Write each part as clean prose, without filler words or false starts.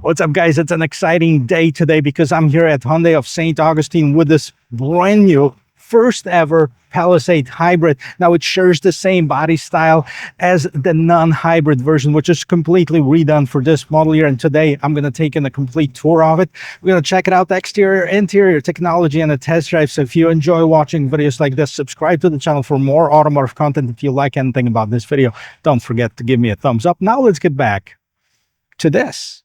What's up, guys? It's an exciting day today because I'm here at Hyundai of St. Augustine with this brand new first ever Palisade Hybrid. Now it shares the same body style as the non-hybrid version, which is completely redone for this model year. And today I'm going to take in a complete tour of it. We're going to check it out, the exterior, interior, technology, and a test drive. So if you enjoy watching videos like this, subscribe to the channel for more automotive content. If you like anything about this video, don't forget to give me a thumbs up. Now let's get back to this.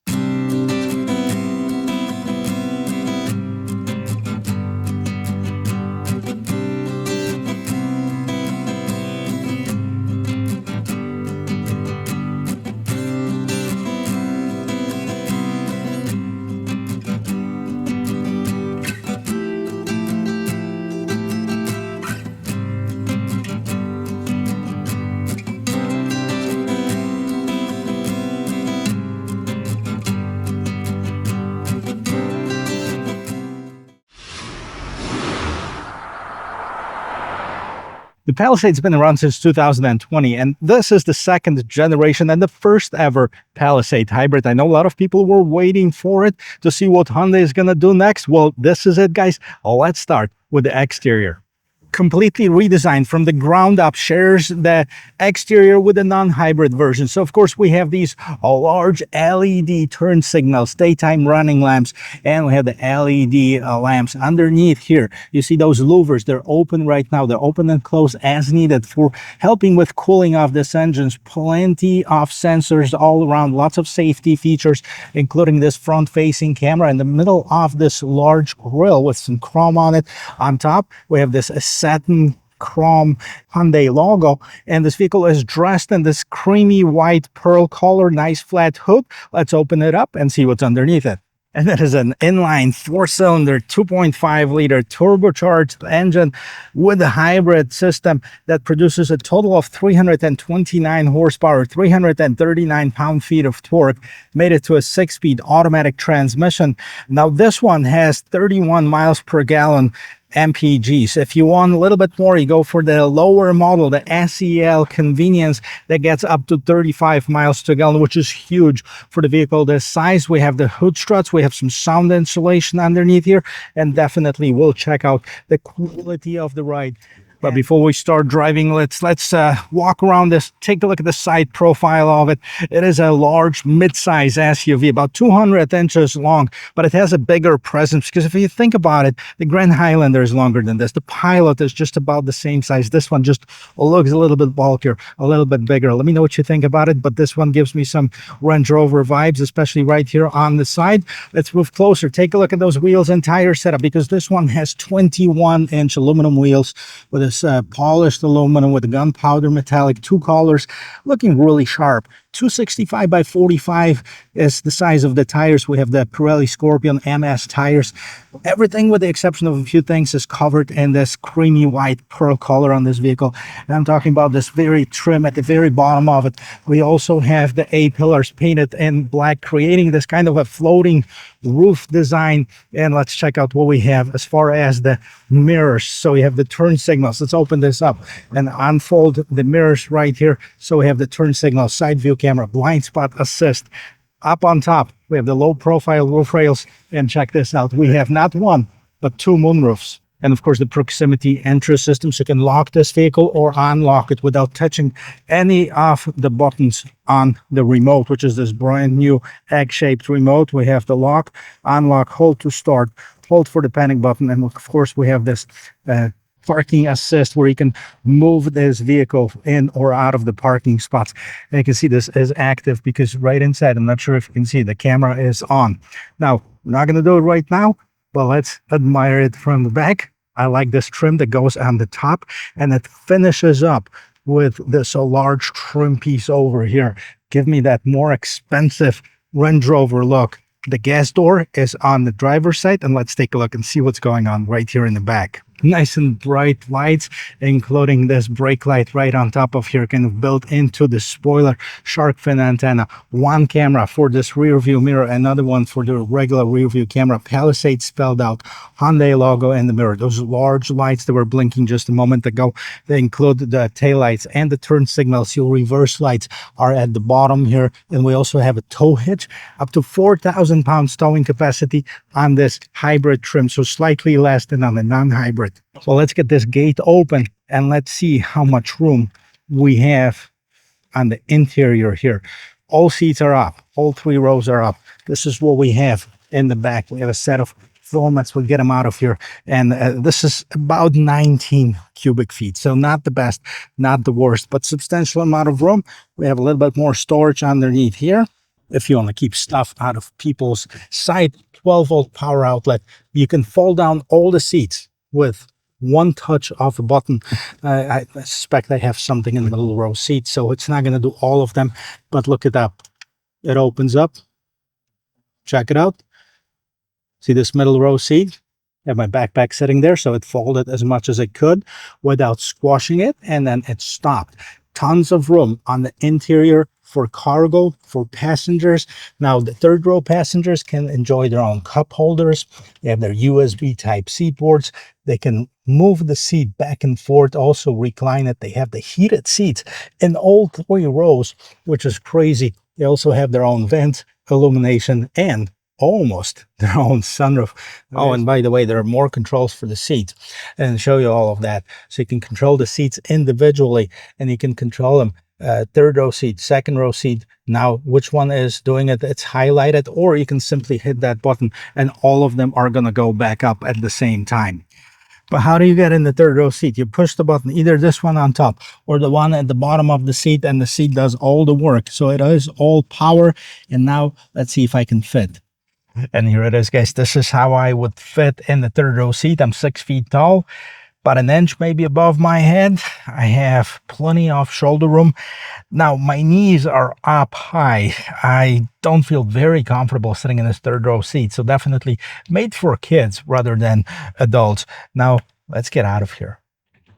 The Palisade's been around since 2020, and this is the second generation and the first ever Palisade Hybrid. I know a lot of people were waiting for it to see what Hyundai is going to do next. Well, this is it, guys. Let's start with the exterior. Completely redesigned from the ground up, shares the exterior with the non-hybrid version. So of course we have these large LED turn signals, daytime running lamps, and we have the LED lamps underneath here. You see those louvers, they're open right now. They're open and close as needed for helping with cooling off this engines. Plenty of sensors all around, lots of safety features, including this front-facing camera in the middle of this large grille with some chrome on it. On top we have this satin chrome Hyundai logo, and this vehicle is dressed in this creamy white pearl color, nice flat hood. Let's open it up and see what's underneath it. And that is an inline four-cylinder 2.5 liter turbocharged engine with a hybrid system that produces a total of 329 horsepower, 339 pound-feet of torque, made it to a 6-speed automatic transmission. Now this one has 31 miles per gallon MPGs. If you want a little bit more, you go for the lower model, the SEL convenience, that gets up to 35 miles per gallon, which is huge for the vehicle this size. We have the hood struts, we have some sound insulation underneath here, and definitely we'll check out the quality of the ride. But before we start driving, let's walk around this, take a look at the side profile of it. It is a large mid-size SUV, about 200 inches long, but it has a bigger presence because if you think about it, the Grand Highlander is longer than this. The Pilot is just about the same size. This one just looks a little bit bulkier, a little bit bigger. Let me know what you think about it, but this one gives me some Range Rover vibes, especially right here on the side. Let's move closer. Take a look at those wheels and tire setup, because this one has 21-inch aluminum wheels with this polished aluminum with gunpowder metallic, two colors, looking really sharp. 265 by 45 is the size of the tires. We have the Pirelli Scorpion MS tires. Everything with the exception of a few things is covered in this creamy white pearl color on this vehicle. And I'm talking about this very trim at the very bottom of it. We also have the A-pillars painted in black, creating this kind of a floating roof design. And let's check out what we have as far as the mirrors. So we have the turn signals. Let's open this up and unfold the mirrors right here. So we have the turn signals, side view camera, blind spot assist. Up on top, we have the low profile roof rails, and check this out. We have not one, but two moonroofs. And of course, the proximity entry system, so you can lock this vehicle or unlock it without touching any of the buttons on the remote, which is this brand new egg-shaped remote. We have the lock, unlock, hold to start, hold for the panic button, and of course, we have this parking assist where you can move this vehicle in or out of the parking spots. And you can see this is active because right inside, I'm not sure if you can see, the camera is on. Now, we're not going to do it right now, but let's admire it from the back. I like this trim that goes on the top, and it finishes up with this large trim piece over here. Give me that more expensive Range Rover look. The gas door is on the driver's side, and let's take a look and see what's going on right here in the back. Nice and bright lights, including this brake light right on top of here, kind of built into the spoiler. Shark fin antenna, one camera for this rear view mirror, another one for the regular rear view camera. Palisade spelled out, Hyundai logo in the mirror. Those large lights that were blinking just a moment ago, they include the tail lights and the turn signals. Your reverse lights are at the bottom here, and we also have a tow hitch, up to 4,000 pounds towing capacity on this hybrid trim, so slightly less than on the non-hybrid. Well, let's get this gate open and let's see how much room we have on the interior here. All seats are up, all 3 rows are up. This is what we have in the back. We have a set of floor mats. We'll get them out of here, and this is about 19 cubic feet, so not the best, not the worst, but substantial amount of room. We have a little bit more storage underneath here if you want to keep stuff out of people's sight. 12-volt power outlet. You can fold down all the seats with one touch of a button. I suspect I have something in the middle row seat, so it's not going to do all of them, but look it up. It opens up. Check it out. See this middle row seat? I have my backpack sitting there, so it folded as much as it could without squashing it, and then it stopped. Tons of room on the interior for cargo, for passengers. Now, the third row passengers can enjoy their own cup holders. They have their USB Type-C ports. They can move the seat back and forth, also recline it. They have the heated seats in all 3 rows, which is crazy. They also have their own vent, illumination, and almost their own sunroof. Oh, and by the way, there are more controls for the seats, and show you all of that. So you can control the seats individually, and you can control them. Third row seat, second row seat. Now, which one is doing it? It's highlighted, or you can simply hit that button, and all of them are going to go back up at the same time. But how do you get in the third row seat? You push the button, either this one on top or the one at the bottom of the seat, and the seat does all the work. So it is all power. And now let's see if I can fit. And here it is, guys. This is how I would fit in the third row seat. I'm 6 feet tall, about an inch maybe above my head. I have plenty of shoulder room. Now, my knees are up high. I don't feel very comfortable sitting in this third row seat, so definitely made for kids rather than adults. Now, let's get out of here.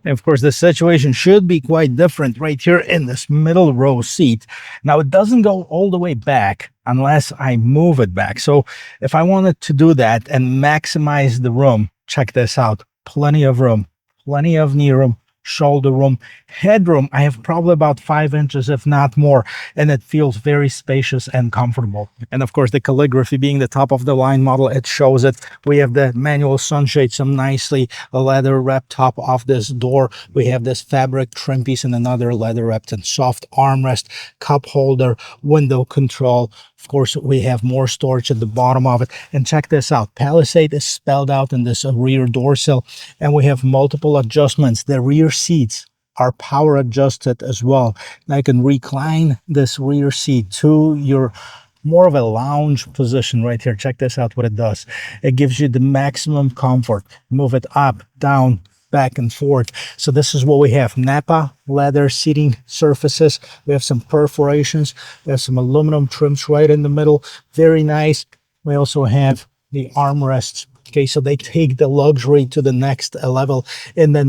And of course, the situation should be quite different right here in this middle row seat. Now, it doesn't go all the way back unless I move it back. So if I wanted to do that and maximize the room, check this out. Plenty of room, plenty of knee room, shoulder room, headroom. I have probably about 5 inches, if not more, and it feels very spacious and comfortable. And of course, the calligraphy being the top of the line model, it shows it. We have the manual sunshade, some nicely leather wrapped top of this door. We have this fabric trim piece and another leather wrapped and soft armrest, cup holder, window control. Of course, we have more storage at the bottom of it. And check this out. Palisade is spelled out in this rear door sill, and we have multiple adjustments. The rear seats are power adjusted as well. And I can recline this rear seat to your more of a lounge position right here. Check this out, what it does. It gives you the maximum comfort. Move it up, down, back and forth. So this is what we have. Nappa leather seating surfaces. We have some perforations. We have some aluminum trims right in the middle. Very nice. We also have the armrests. Okay, so they take the luxury to the next level in the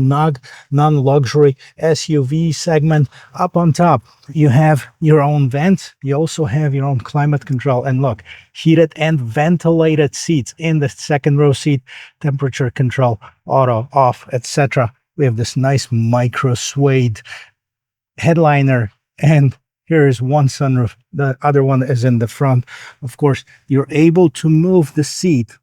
non-luxury SUV segment. Up on top, you have your own vent. You also have your own climate control. And look, heated and ventilated seats in the second row seat, temperature control, auto, off, etc. We have this nice micro suede headliner, and here is one sunroof. The other one is in the front. Of course, you're able to move the seat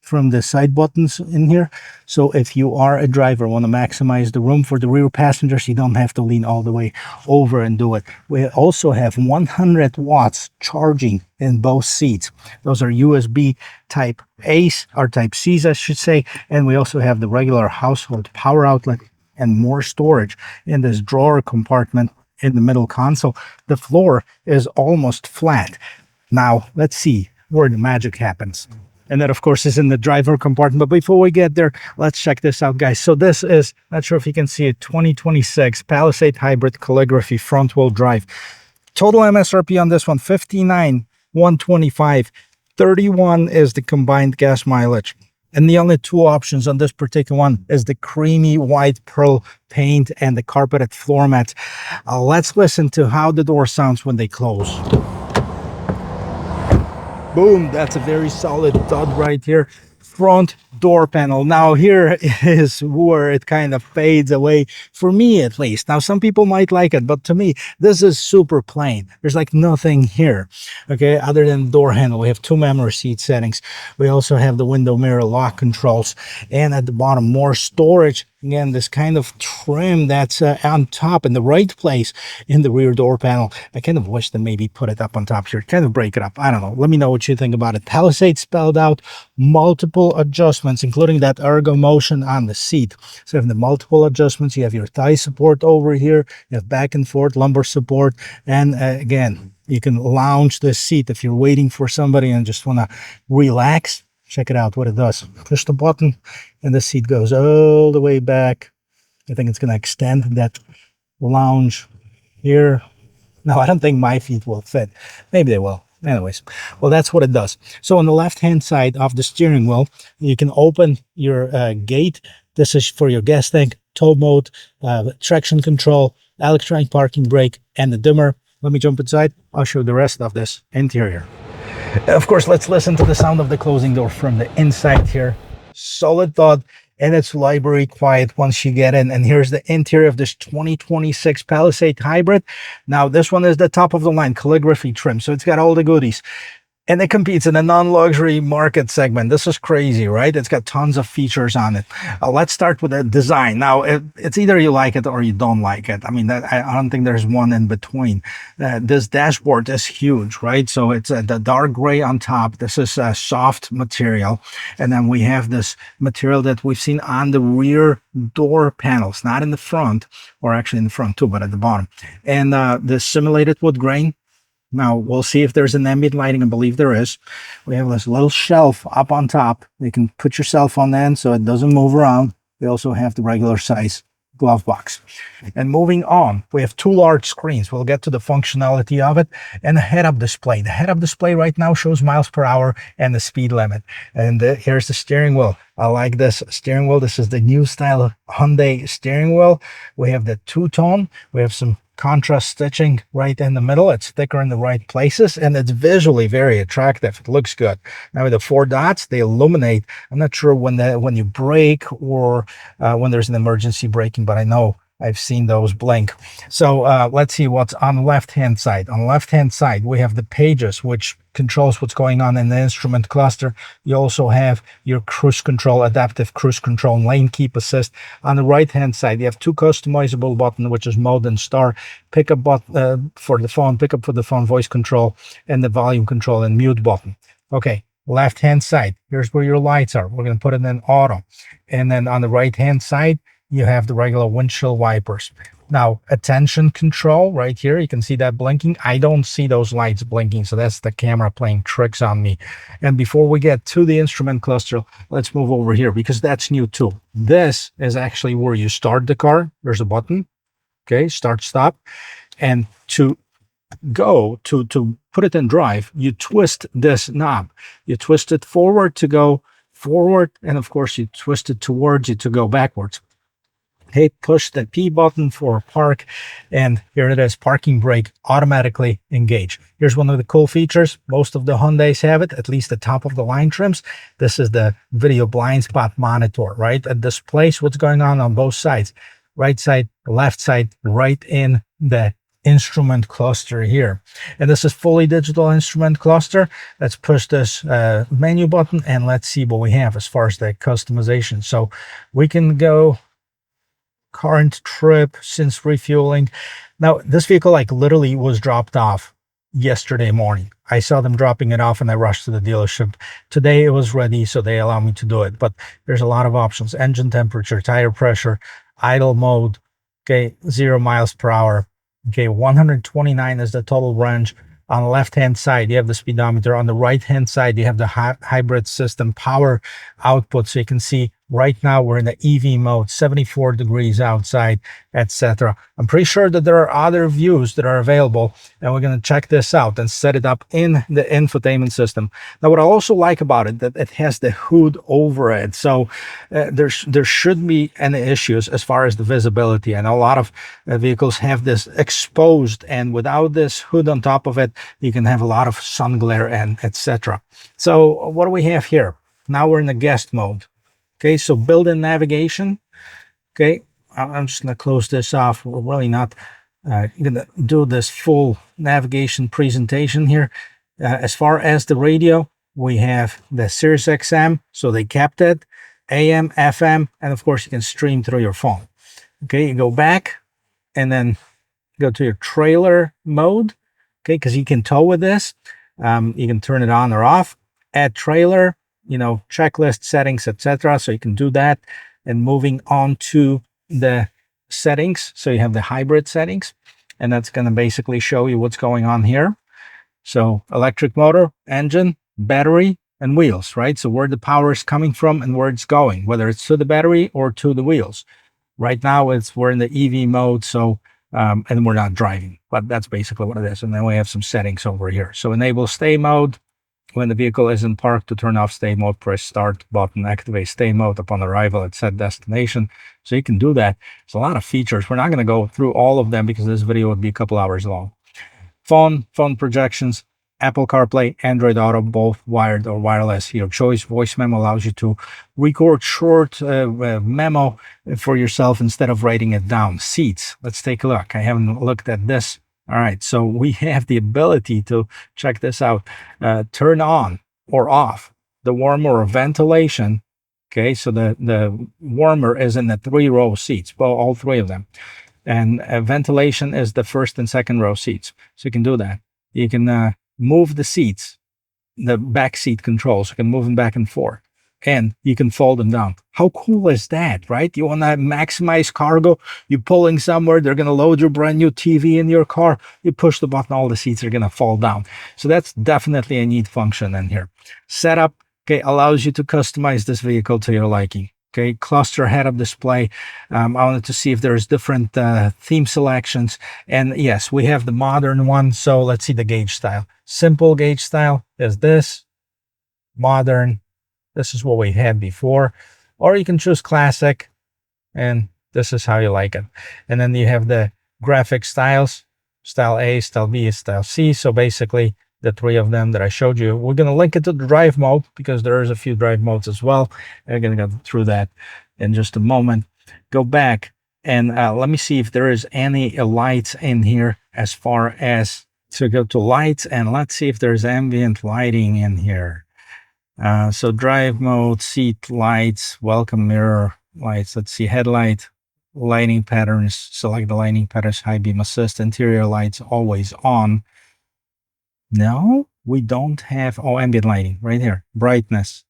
from the side buttons in here. So if you are a driver, want to maximize the room for the rear passengers, you don't have to lean all the way over and do it. We also have 100 watts charging in both seats. Those are USB Type A's or Type C's, I should say. And we also have the regular household power outlet and more storage in this drawer compartment in the middle console. The floor is almost flat. Now let's see where the magic happens. And that, of course, is in the driver compartment. But before we get there, let's check this out, guys. So this is, not sure if you can see it, 2026 Palisade Hybrid Calligraphy front-wheel drive. Total MSRP on this one, $59,125. 31 is the combined gas mileage. And the only two options on this particular one is the creamy white pearl paint and the carpeted floor mats. Let's listen to how the door sounds when they close. Boom, that's a very solid thud right here. Front door panel. Now here is where it kind of fades away, for me at least. Now some people might like it, but to me this is super plain. There's like nothing here, okay, other than the door handle. We have two memory seat settings. We also have the window mirror lock controls, and at the bottom more storage. Again, this kind of trim that's on top in the right place in the rear door panel. I kind of wish they maybe put it up on top here, kind of break it up. I don't know. Let me know what you think about it. Palisade spelled out, multiple adjustments, including that ergo motion on the seat. So you have the multiple adjustments. You have your thigh support over here. You have back and forth lumbar support. And again, you can lounge this seat if you're waiting for somebody and just want to relax. Check it out what it does. Push the button and the seat goes all the way back. I think it's going to extend that lounge here. No, I don't think my feet will fit. Maybe they will. Anyways, well, that's what it does. So on the left-hand side of the steering wheel, you can open your gate. This is for your gas tank, tow mode, traction control, electronic parking brake, and the dimmer. Let me jump inside. I'll show you the rest of this interior. Of course, let's listen to the sound of the closing door from the inside here. Solid thud, and it's library quiet once you get in. And here's the interior of this 2026 Palisade Hybrid. Now, this one is the top of the line calligraphy trim, so it's got all the goodies. And it competes in a non-luxury market segment. This is crazy, right? It's got tons of features on it. Let's start with the design. Now, it's either you like it or you don't like it. I mean, I don't think there's one in between. This dashboard is huge, right? So it's the dark gray on top. This is a soft material. And then we have this material that we've seen on the rear door panels, not in the front, or actually in the front too, but at the bottom. And the simulated wood grain. Now, we'll see if there's an ambient lighting. I believe there is. We have this little shelf up on top. You can put your cell phone in so it doesn't move around. We also have the regular size glove box. And moving on, we have two large screens. We'll get to the functionality of it, and a head-up display. The head-up display right now shows miles per hour and the speed limit. And here's the steering wheel. I like this steering wheel. This is the new style Hyundai steering wheel. We have the two-tone. We have some contrast stitching right in the middle. It's thicker in the right places, and it's visually very attractive. It looks good. Now with the four dots, they illuminate. I'm not sure when you brake or when there's an emergency braking, but I know I've seen those blink. So let's see what's on the left-hand side. On the left-hand side, we have the pages, which controls what's going on in the instrument cluster. You also have your cruise control, adaptive cruise control, and lane keep assist. On the right-hand side, you have two customizable buttons, which is mode and star, pickup button for the phone, pickup for the phone, voice control, and the volume control and mute button. Okay, left-hand side, here's where your lights are. We're going to put it in auto. And then on the right-hand side, you have the regular windshield wipers. Now, attention control right here, you can see that blinking. I don't see those lights blinking, so that's the camera playing tricks on me. And before we get to the instrument cluster, let's move over here because that's new too. This is actually where you start the car. There's a button, okay, start, stop. And to go, to put it in drive, you twist this knob. You twist it forward to go forward, and of course you twist it towards you to go backwards. Hey, push the P button for park, and here it is, parking brake automatically engage. Here's one of the cool features. Most of the Hyundais have it, at least the top of the line trims. This is the video blind spot monitor, right? It displays what's going on both sides, right side, left side, right in the instrument cluster here. And this is fully digital instrument cluster. Let's push this menu button and let's see what we have as far as the customization. So we can go current trip since refueling. Now, this vehicle like literally was dropped off yesterday morning. I saw them dropping it off and I rushed to the dealership. Today it was ready, so they allow me to do it. But there's a lot of options. Engine temperature, tire pressure, idle mode, okay, 0 miles per hour. Okay, 129 is the total range. On the left-hand side, you have the speedometer. On the right-hand side, you have the hybrid system power output, so you can see Right now we're in the EV mode, 74 degrees outside, etc. I'm pretty sure that there are other views that are available, and we're going to check this out and set it up in the infotainment system. Now, what I also like about it, that it has the hood over it, so there shouldn't be any issues as far as the visibility. I know a lot of vehicles have this exposed, and without this hood on top of it, you can have a lot of sun glare and etc. So what do we have here? Now we're in the guest mode. Okay, so built-in navigation. Okay, I'm just going to close this off. We're really not going to do this full navigation presentation here. As far as the radio, we have the Sirius XM, so they kept it, AM, FM, and of course you can stream through your phone. Okay, you go back and then go to your trailer mode. Okay, because you can tow with this. You can turn it on or off. Add trailer, checklist settings, etc. So you can do that. And moving on to the settings. So you have the hybrid settings, and that's going to basically show you what's going on here. So electric motor, engine, battery, and wheels, right? So where the power is coming from and where it's going, whether it's to the battery or to the wheels. Right now we're in the EV mode, so and we're not driving, but that's basically what it is. And then we have some settings over here. So enable stay mode. When the vehicle is in park, to turn off stay mode, press start button, activate stay mode upon arrival at set destination. So you can do that. It's a lot of features. We're not going to go through all of them because this video would be a couple hours long. Phone projections, Apple CarPlay, Android Auto, both wired or wireless. Your choice. Voice memo allows you to record short memo for yourself instead of writing it down. Seats. Let's take a look. I haven't looked at this. All right, so we have the ability to check this out. Turn on or off the warmer or ventilation. Okay, so the warmer is in the 3-row seats, well, all 3 of them. And ventilation is the first and second row seats. So you can do that. You can move the seats, the back seat controls. You can move them back and forth. And you can fold them down. How cool is that, right? You want to maximize cargo. You're pulling somewhere. They're going to load your brand new TV in your car. You push the button, all the seats are going to fall down. So that's definitely a neat function in here. Setup, okay, allows you to customize this vehicle to your liking. Okay, cluster head-up display. I wanted to see if there's different theme selections. And yes, we have the modern one. So let's see the gauge style. Simple gauge style is this. Modern. This is what we had before, or you can choose classic, and this is how you like it. And then you have the graphic styles, style A, style B, style C. So basically the 3 of them that I showed you. We're going to link it to the drive mode because there is a few drive modes as well. I'm going to go through that in just a moment. Go back and let me see if there is any lights in here as far as to go to lights, and let's see if there's ambient lighting in here. So drive mode, seat lights, welcome mirror lights. Let's see, headlight, lighting patterns, select the lighting patterns, high beam assist, interior lights, always on. No, we don't have, ambient lighting right here, brightness.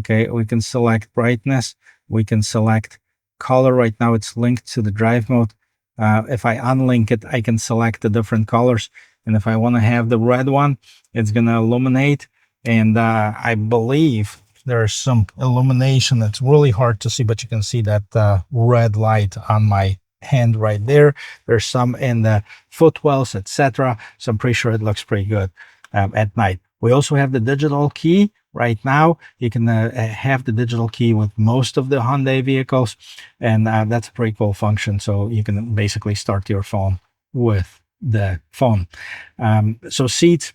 Okay, we can select brightness. We can select color. Right now it's linked to the drive mode. If I unlink it, I can select the different colors. And if I want to have the red one, it's going to illuminate. And I believe there's some illumination that's really hard to see, but you can see that red light on my hand right there. There's some in the footwells, etc. So I'm pretty sure it looks pretty good at night. We also have the digital key. Right now, you can have the digital key with most of the Hyundai vehicles, and that's a pretty cool function. So you can basically start your phone with the phone. So seats.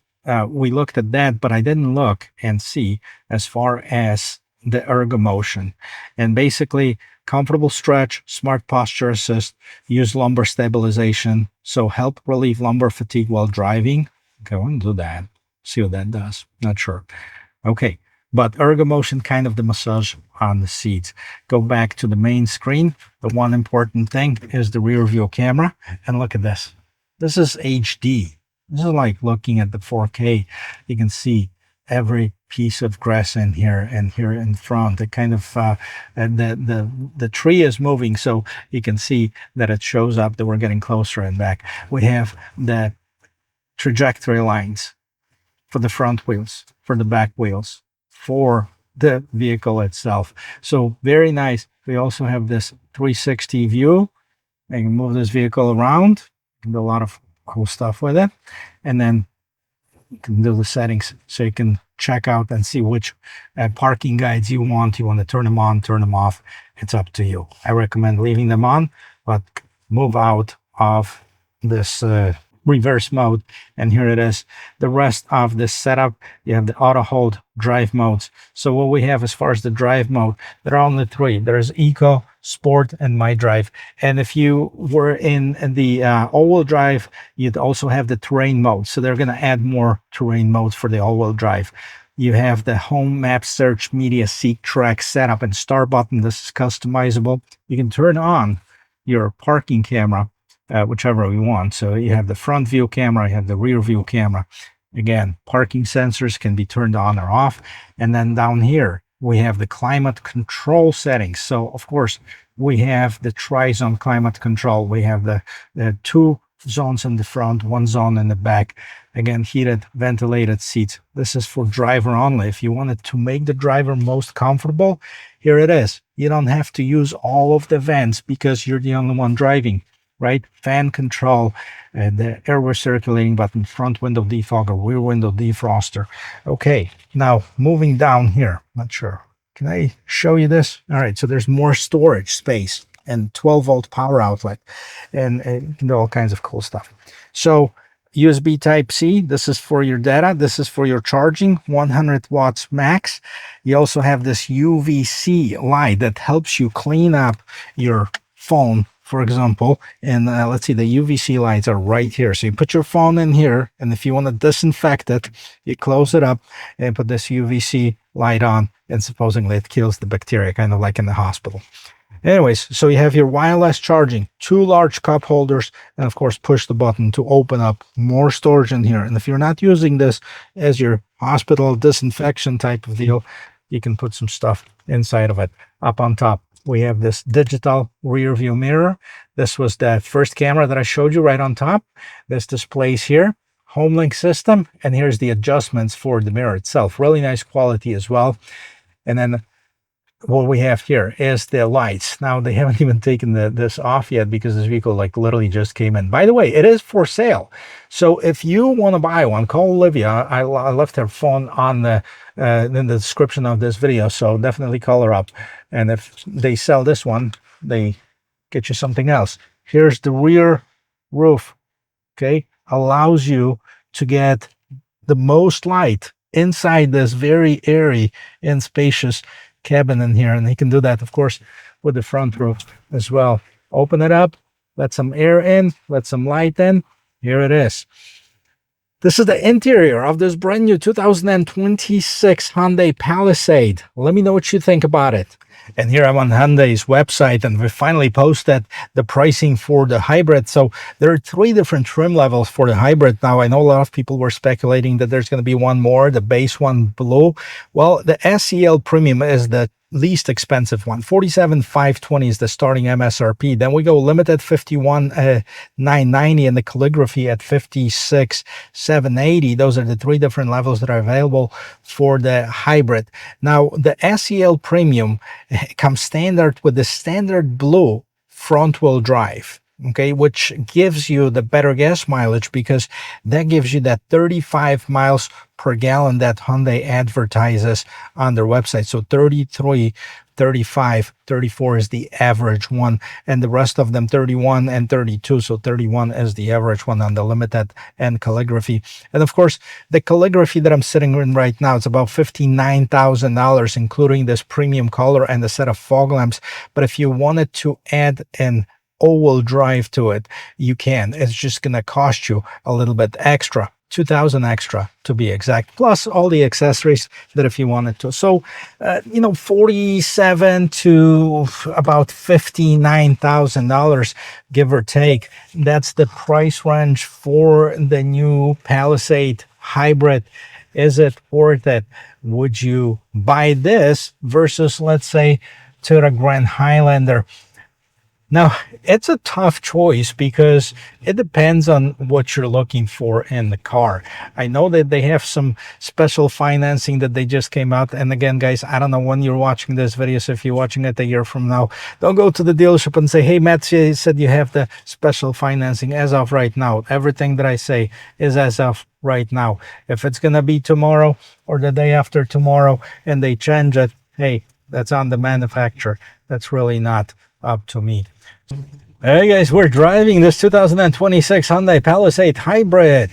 We looked at that, but I didn't look and see as far as the ergomotion. And basically, comfortable stretch, smart posture assist, use lumbar stabilization, so help relieve lumbar fatigue while driving. Okay, I want to do that. See what that does. Not sure. Okay, but ergomotion, kind of the massage on the seats. Go back to the main screen. The one important thing is the rear view camera. And look at this. This is HD. This is like looking at the 4K. You can see every piece of grass in here and here in front. It kind of the tree is moving, so you can see that it shows up that we're getting closer and back. We have the trajectory lines for the front wheels, for the back wheels, for the vehicle itself. So very nice. We also have this 360 view. I can move this vehicle around. You can do a lot of cool stuff with it. And then you can do the settings so you can check out and see which parking guides you want. You want to turn them on, turn them off. It's up to you. I recommend leaving them on, but move out of this reverse mode, and here it is. The rest of this setup, you have the auto hold drive modes. So what we have as far as the drive mode, there are only three. There's eco, sport, and my drive. And if you were in the all-wheel drive, you'd also have the terrain mode. So they're going to add more terrain modes for the all-wheel drive. You have the home map search media seek track setup and start button. This is customizable. You can turn on your parking camera, whichever we want. So you have the front view camera, you have the rear view camera. Again, parking sensors can be turned on or off. And then down here, we have the climate control settings. So of course, we have the tri-zone climate control. We have the two zones in the front, one zone in the back. Again, heated, ventilated seats. This is for driver only. If you wanted to make the driver most comfortable, here it is. You don't have to use all of the vents because you're the only one driving, right? Fan control, the air recirculating button, front window defogger, rear window defroster. Okay, now moving down here, not sure. Can I show you this? All right, so there's more storage space and 12-volt power outlet, and you can do all kinds of cool stuff. So USB Type-C, this is for your data. This is for your charging, 100 watts max. You also have this UVC light that helps you clean up your phone, for example. And let's see, the UVC lights are right here. So you put your phone in here, and if you want to disinfect it, you close it up and put this UVC light on, and supposedly it kills the bacteria, kind of like in the hospital. Anyways, so you have your wireless charging, two large cup holders, and of course push the button to open up more storage in here. And if you're not using this as your hospital disinfection type of deal, you can put some stuff inside of it. Up on top, we have this digital rear view mirror. This was the first camera that I showed you right on top. This displays here, home link system, and here's the adjustments for the mirror itself. Really nice quality as well. And then what we have here is the lights. Now they haven't even taken this off yet because this vehicle like literally just came in. By the way, it is for sale. So if you want to buy one, call Olivia. I left her phone on the in the description of this video, so definitely call her up. And if they sell this one, they get you something else. Here's the rear roof. Okay, allows you to get the most light inside this very airy and spacious cabin in here, and you can do that of course with the front roof as well. Open it up, let some air in, let some light in. Here it is. This is the interior of this brand new 2026 Hyundai Palisade. Let me know what you think about it. And here I'm on Hyundai's website, and we finally posted the pricing for the hybrid. So there are three different trim levels for the hybrid. Now, I know a lot of people were speculating that there's going to be one more, the base one below. Well, the SEL Premium is the least expensive one. 47,520 is the starting MSRP. Then we go limited 51,990 and the calligraphy at 56,780. Those are the three different levels that are available for the hybrid. Now the SEL Premium comes standard with the standard blue front wheel drive. Okay, which gives you the better gas mileage because that gives you that 35 miles per gallon that Hyundai advertises on their website. So 33, 35, 34 is the average one, and the rest of them 31 and 32. So 31 is the average one on the limited and calligraphy. And of course, the calligraphy that I'm sitting in right now, it's about $59,000, including this premium color and a set of fog lamps. But if you wanted to add an all-wheel drive to it, you can. It's just gonna cost you a little bit extra, $2,000 extra to be exact, plus all the accessories that if you wanted to. So you know, $47,000 to about $59,000, give or take. That's the price range for the new Palisade Hybrid. Is it worth it? Would you buy this versus, let's say, Toyota Grand Highlander? Now, it's a tough choice because it depends on what you're looking for in the car. I know that they have some special financing that they just came out. And again, guys, I don't know when you're watching this video. So if you're watching it a year from now, don't go to the dealership and say, hey, Matt said you have the special financing. As of right now, everything that I say is as of right now. If it's going to be tomorrow or the day after tomorrow and they change it, hey, that's on the manufacturer. That's really not up to me. Hey guys, we're driving this 2026 Hyundai Palisade Hybrid.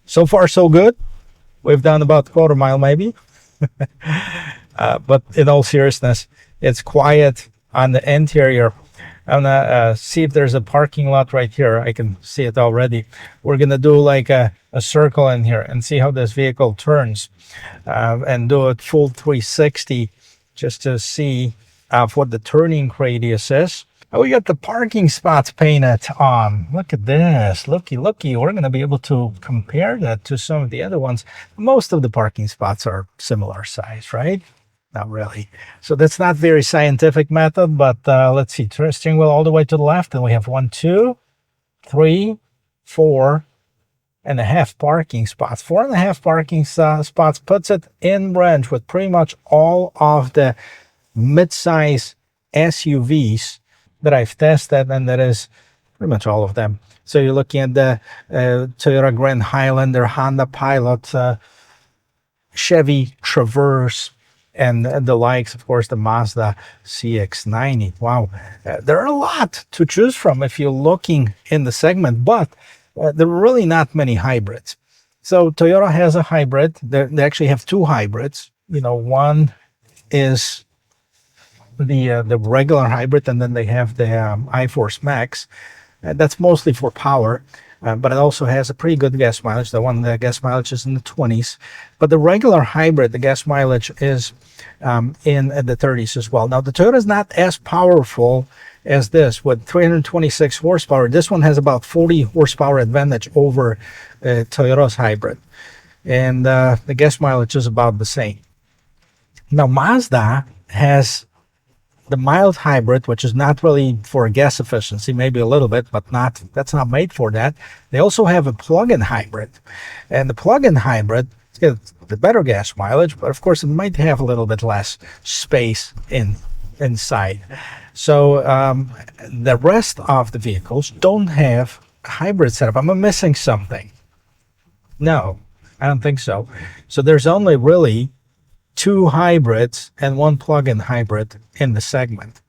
So far so good. We've done about a quarter mile maybe. But in all seriousness, it's quiet on the interior. I'm gonna see if there's a parking lot right here. I can see it already. We're gonna do like a circle in here and see how this vehicle turns, and do it full 360 just to see what the turning radius is. Oh, we got the parking spots painted on. Look at this. Looky. We're going to be able to compare that to some of the other ones. Most of the parking spots are similar size, right? Not really. So that's not very scientific method, but let's see. Steering wheel all the way to the left. And we have 1, 2, 3, 4 and a half parking spots. 4.5 parking spots puts it in range with pretty much all of the mid-size SUVs that I've tested, and that is pretty much all of them. So you're looking at the Toyota Grand Highlander, Honda Pilot, Chevy Traverse, and the likes, of course, the Mazda CX-90. Wow, there are a lot to choose from if you're looking in the segment, but there are really not many hybrids. So Toyota has a hybrid. They actually have two hybrids. You know, one is the regular hybrid, and then they have the iForce Max. That's mostly for power, but it also has a pretty good gas mileage. The gas mileage is in the 20s, but the regular hybrid, the gas mileage is in the 30s as well. Now the Toyota is not as powerful as this with 326 horsepower. This one has about 40 horsepower advantage over Toyota's hybrid, and the gas mileage is about the same. Now Mazda has the mild hybrid, which is not really for gas efficiency, maybe a little bit, but that's not made for that. They also have a plug-in hybrid, and the plug-in hybrid gets the better gas mileage, but of course it might have a little bit less space inside. So the rest of the vehicles don't have a hybrid setup. Am I missing something? No, I don't think so. So there's only really 2 hybrids and 1 plug-in hybrid in the segment.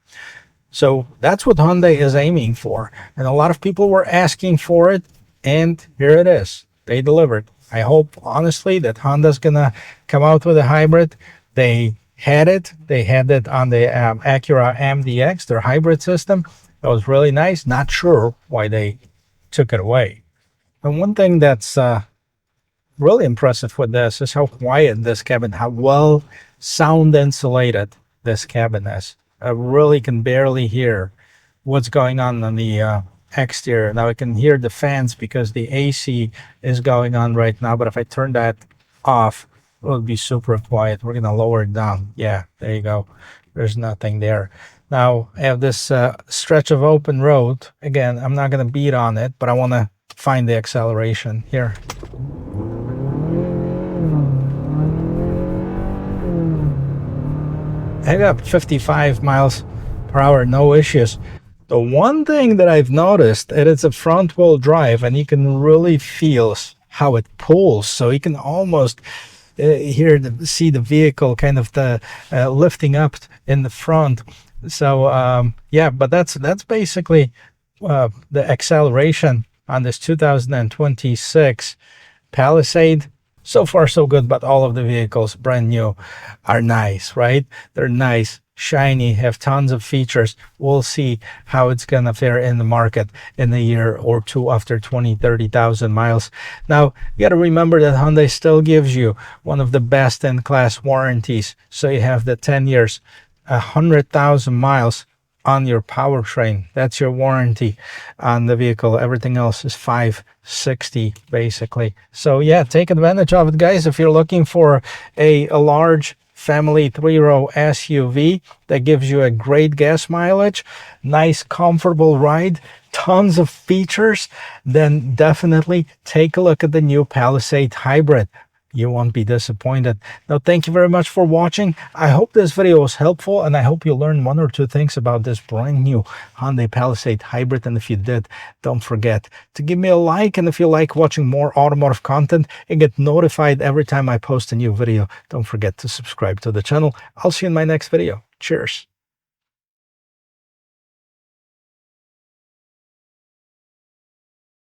So that's what Hyundai is aiming for. And a lot of people were asking for it, and here it is. They delivered. I hope, honestly, that Honda's gonna come out with a hybrid. They had it. They had it on the Acura MDX, their hybrid system. That was really nice. Not sure why they took it away. And one thing that's really impressive with this is how quiet this cabin, how well sound insulated this cabin is. I really can barely hear what's going on the exterior. Now I can hear the fans because the AC is going on right now, but if I turn that off, it will be super quiet. We're gonna lower it down. Yeah, there you go. There's nothing there. Now I have this stretch of open road. Again, I'm not gonna beat on it, but I want to find the acceleration here. I got 55 miles per hour, no issues. The one thing that I've noticed, and it's a front wheel drive, and you can really feel how it pulls. So you can almost see the vehicle kind of lifting up in the front. So yeah, but that's basically the acceleration on this 2026 Palisade. So far so good, but all of the vehicles brand new are nice, right? They're nice, shiny, have tons of features. We'll see how it's gonna fare in the market in a year or two after 20-30,000 miles. Now you got to remember that Hyundai still gives you one of the best in class warranties. So you have the 10 years, 100,000 miles on your powertrain. That's your warranty on the vehicle. Everything else is 560 basically. So yeah, take advantage of it, guys. If you're looking for a large family 3-row SUV that gives you a great gas mileage, nice comfortable ride, tons of features, then definitely take a look at the new Palisade Hybrid. You won't be disappointed. Now, thank you very much for watching. I hope this video was helpful, and I hope you learned 1 or 2 things about this brand new Hyundai Palisade Hybrid. And if you did, don't forget to give me a like. And if you like watching more automotive content and get notified every time I post a new video, don't forget to subscribe to the channel. I'll see you in my next video. Cheers.